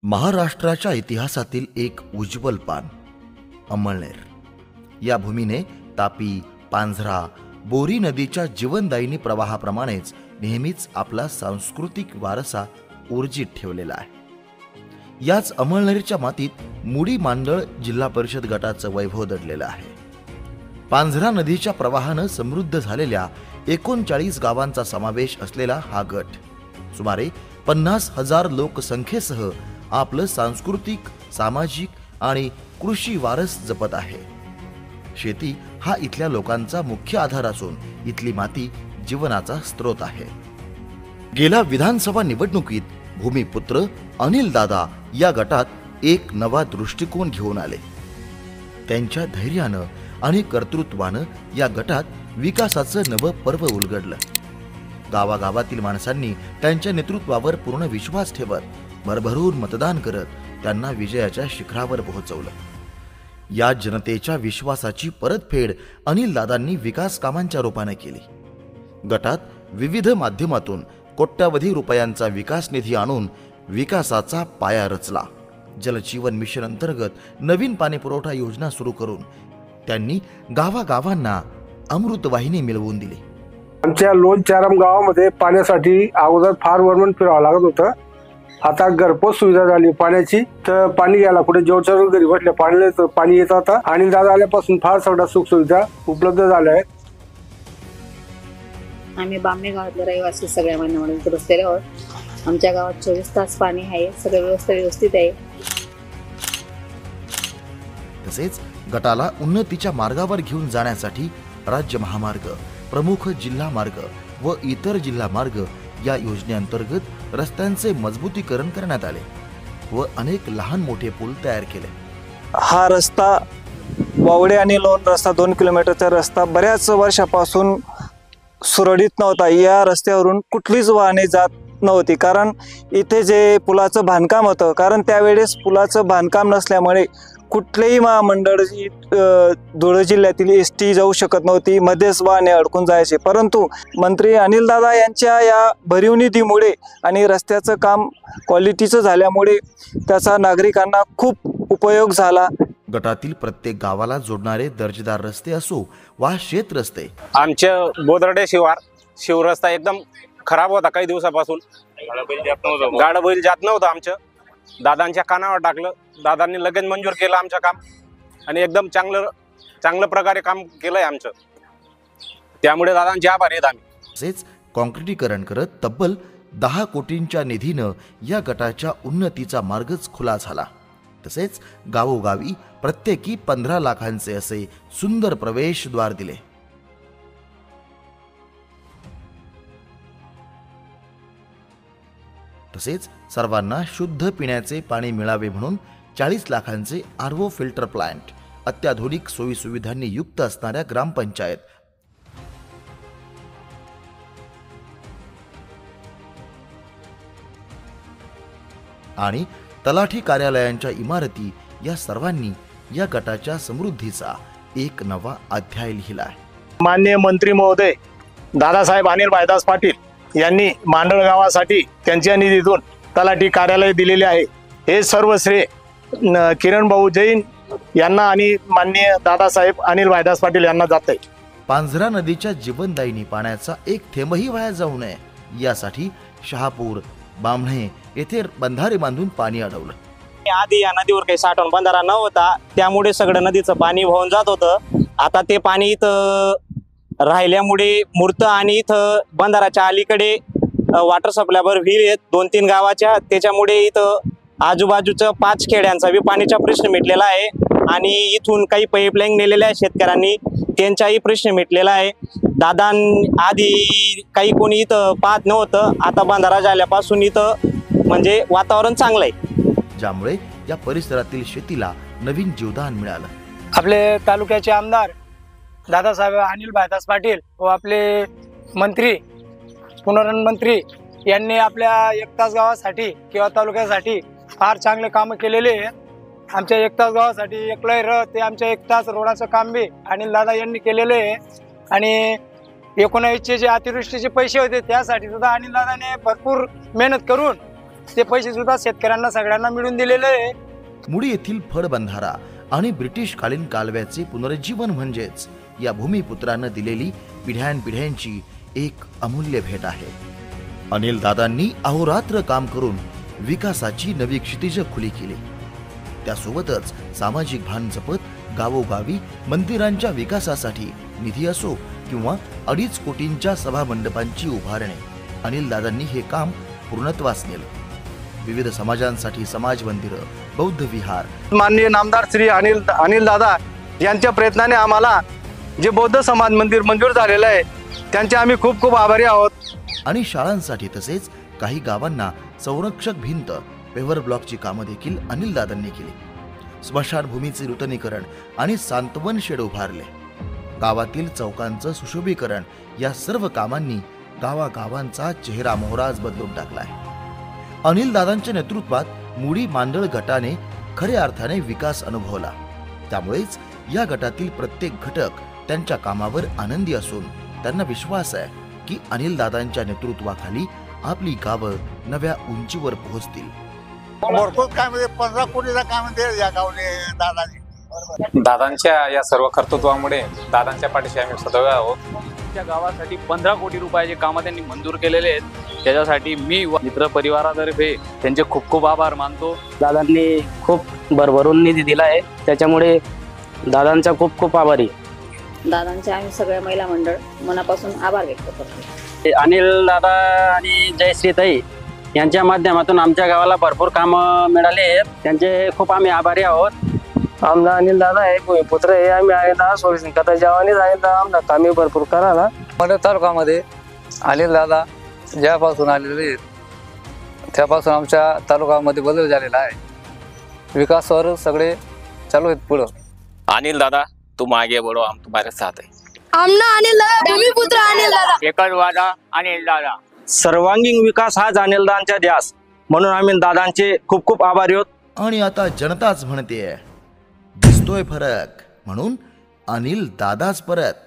महाराष्ट्राच्या इतिहासातील एक उज्ज्वल पान अमळनेर या भूमीने तापी, पांझरा, बोरी नदीच्या जीवनदायिनी प्रवाहाप्रमाणेच नेहमीच आपला सांस्कृतिक वारसा ऊर्जित ठेवलेला आहे। याच अमळनेरच्या मातीत मुडी मांडळ जिल्हा परिषद गटाचं वैभव दडलेलं आहे। पांझरा नदीच्या प्रवाहानं समृद्ध झालेल्या 39 गावांचा समावेश असलेला हा गट सुमारे 50,000 लोकसंख्येसह आपलं सांस्कृतिक, सामाजिक आणि कृषी वारस जपत आहे। शेती हा इथल्या लोकांचा मुख्य आधार असून इथली माती जीवनाचा स्रोत आहे। गेल्या विधानसभा निवडणुकीत भूमिपुत्र अनिल दादा या गटात एक नवा दृष्टिकोन घेऊन आले। त्यांच्या धैर्यानं आणि कर्तृत्वानं या गटात विकासाचं नवं पर्व उलगडलं। गावागावातील माणसांनी त्यांच्या नेतृत्वावर पूर्ण विश्वास ठेवत भरभरून मतदान करत त्यांना विजयाच्या शिखरावर पोहोचवलं। या जनतेच्या विश्वासाची परतफेड अनिल दादांनी विकास कामांच्या रूपाने केली। गटात विविध माध्यमातून कोट्यावधी रुपयांचा विकास निधी आणून विकासाचा पाया रचला। जलजीवन मिशन अंतर्गत नवीन पाणी पुरवठा योजना सुरू करून त्यांनी गावागावांना अमृत वाहिनी मिळवून दिली। आमच्या लोणचारम गावामध्ये पाण्यासाठी अगोदर फार वरमन फिरावं लागत होतं। आता घरपोच सुविधा झाली पाण्याची, तर पाणी घ्यायला कुठे जेवढ्या घरी बसल्या पाण्याला पाणी येत आता। आणि दादा आल्यापासून फार सगळ्या सुखसुविधा उपलब्ध झाल्या आहेत। आम्ही बामणे गावातले रहिवासी सगळ्या महिन्यामध्ये रस्त्यावर आहोत। आमच्या गावात 24 तास पाणी आहे, सगळं व्यवस्थित आहे। तसेच गटाला उन्नतीच्या मार्गावर घेऊन जाण्यासाठी राज्य महामार्ग, प्रमुख जिल्हा मार्ग व इतर जिल्हा मार्ग या योजनेअंतर्गत रस्त्यांचे मजबूतीकरण करण्यात आले व अनेक लहान मोठे पूल तयार केले। हा रस्ता वावडे आणि लोण रस्ता 2 किलोमीटरचा रस्ता बऱ्याच वर्षापासून सुरळीत नव्हता। या रस्त्यावरून कुठलीच वाहने जात नव्हती, कारण इथे जे पुलाचं बांधकाम होतं, कारण त्यावेळेस पुलाचं बांधकाम नसल्यामुळे कुठलेही महामंडळ धुळे जिल्ह्यातील एसटी जाऊ शकत नव्हती, मध्येच वाहने अडकून जायचे। परंतु मंत्री अनिल दादा यांच्या या भरीव निधीमुळे आणि रस्त्याचं काम क्वालिटीचं झाल्यामुळे त्याचा नागरिकांना खूप उपयोग झाला। गटातील प्रत्येक गावाला जोडणारे दर्जेदार रस्ते असो वा शेत रस्ते, आमच्या बोदरडे शिव रस्ता एकदम खराब होता। काही दिवसापासून गाडा बैल जात नव्हतं। आमच्या दादांच्या कानावर टाकलं, दादांनी लगेच मंजूर केलं आमचं काम आणि एकदम चांगलं प्रकारे काम केलंय आमचं। त्यामुळे दादांचे आभारी आहेत आम्ही। तसेच काँक्रिटीकरण करत तब्बल 10 कोटींच्या निधीनं या गटाच्या उन्नतीचा मार्गच खुला झाला। तसेच गावोगावी प्रत्येकी 15 लाखांचे असे सुंदर प्रवेशद्वार दिले। तसेच सर्वांना शुद्ध पिण्याचे पाणी मिळावे म्हणून 40 लाखांचे आरओ फिल्टर प्लांट, अत्याधुनिक सोयी सुविधांनी युक्त असणाऱ्या ग्रामपंचायत आणि तलाठी कार्यालयांच्या इमारती या सर्वांनी या गटाच्या समृद्धीचा एक नवा अध्याय लिहिला आहे। माननीय मंत्री महोदय दादासाहेब अनिल भाईदास पाटील यांनी मांडळ गावासाठी त्यांच्या निधीतून तलाठी कार्यालय दिलेले आहे। हे सर्व श्रेय किरण भाऊ जैन यांना आणि माननीय दादासाहेब अनिल भाईदास पाटील यांना जात आहे। पांझरा नदीच्या जीवनदायिनी पाण्याचा एक थेंबही वाया जाऊ नये यासाठी शहापूर, बामणे येथे बंधारे बांधून पाणी अडवलं। आधी या नदीवर काही साठवण बंधारा नव्हता, त्यामुळे सगळं नदीचं पाणी वाहून जात होतं। आता ते पाणी इथं राहिल्यामुळे मूर्त आणि इथं बंधाराच्या अलीकडे वॉटर सप्लायवर विहीर आहेत 2-3 गावाच्या, त्याच्यामुळे इथं आजूबाजूच्या 5 खेड्यांचा बी पाण्याचा प्रश्न मिटलेला आहे आणि इथून काही पाईपलाईन नेलेल्या शेतकऱ्यांनी, त्यांचाही प्रश्न मिटलेला आहे। दादा आधी काही कोणी इथं पाहत नव्हतं, आता बंधारा झाल्यापासून इथं म्हणजे वातावरण चांगलं आहे, ज्यामुळे या परिसरातील शेतीला नवीन जीवदान मिळालं। आपले तालुक्याचे आमदार दादासाहेब अनिल भाईदास पाटील व आपले मंत्री पुनर्वसन मंत्री यांनी आपल्या एकतास गावासाठी किंवा तालुक्यासाठी फार चांगले काम केलेले आहेत। आमच्या एकतास गावासाठी एकलय ते आमच्या एकतास रोडाचं काम बी अनिल दादा यांनी केलेले आहे आणि 19चे जे अतिवृष्टीचे पैसे होते त्यासाठी सुद्धा अनिल दादाने भरपूर मेहनत करून ते पैसे सुद्धा शेतकऱ्यांना सगळ्यांना मिळून दिलेले आहे. मुडी येथील फळबंधारा आणि ब्रिटिशकालीन कालव्याचे पुनरुज्जीवन म्हणजेच या भूमिपुत्रानं दिलेली पिढ्यानपिढ्यांची एक अमूल्य भेट आहे. अनिल दादांनी अहोरात्र काम करून विकासाची नवी क्षितिज खुली केली. त्यासोबतच सामाजिक भान जपत गावोगावी मंदिरांच्या विकासासाठी निधी असो किंवा 2.5 कोटींच्या सभा मंडपांची उभारणी, अनिल दादांनी हे काम पूर्णत्वास नेलं. विविध समाजांसाठी समाज मंदिरं, बौद्ध विहार, माननीय नामदार श्री अनिल दादा यांच्या प्रयत्नाने आम्हाला जे बौद्ध समाज मंदिर मंजूर झालेलं आहे त्यांचे आम्ही खूप खूप आभारी आहोत. आणि शाळांसाठी तसेच काही गावांना संरक्षक भिंत, पेव्हर ब्लॉकची कामं देखील अनिल दादांनी केली. स्मशानभूमीचे नूतनीकरण आणि सांत्वन शेड उभारले. गावातील चौकांचं सुशोभीकरण या सर्व कामांनी गावागावांचा चेहरा मोहराज बदलून टाकलाय. अनिल दादांच्या नेतृत्वात मुडी मांडळ गटाने खऱ्या अर्थाने विकास अनुभवला. त्यामुळेच या गटातील प्रत्येक घटक त्यांच्या कामावर आनंदी असून त्यांना विश्वास आहे की अनिल दादांच्या नेतृत्वाखाली आपली गावं नव्या उंचीवर पोहोचतील. भरपूर काय म्हणजे 15 कोटीचा काय म्हणते या गावने दादाजी. दादांच्या या सर्व कर्तृत्वामुळे दादांच्या पाठीशी आम्ही सदैव आहोत. त्या गावासाठी 15 कोटी रुपयाचे कामं त्यांनी मंजूर केलेले आहेत. त्याच्यासाठी मी व मित्र परिवारातर्फे त्यांचे खूप खूप आभार मानतो. दादांनी खूप भरभरून निधी दिला आहे, त्याच्यामुळे दादांचा खूप खूप आभारी. दादांचे आम्ही सगळ्या महिला मंडळ मनापासून आभार व्यक्त करतो. अनिल दादा आणि जयश्रीताई यांच्या माध्यमातून आमच्या गावाला भरपूर कामं मिळाले आहेत, त्यांचे खूप आम्ही आभारी आहोत. आमचा अनिल दादा आहे, भूमिपुत्र आहे. आम्ही आहे सोल्युशन करता जेव्हा आहे आमदा कामे भरपूर करायला. मंडळ तालुक्यामध्ये अनिल दादा ज्यापासून आलेले आहेत त्यापासून आमच्या तालुक्यामध्ये बदल झालेला आहे. विकासावर सगळे चालू आहेत पुढं. अनिल दादा तुम आगे बढ़ो, हम तुम्हारे साथ है. आमना अनिल दादा, भूमिपुत्र अनिल दादा. एकच वादा अनिल दादा. सर्वांगीण विकास हाच अनिल दादांचा ध्यास, म्हणून आम्ही दादांचे खूप खूप आभारी आहोत. आणि आता जनताच म्हणते दिसतोय फरक, म्हणून अनिल दादाच परत.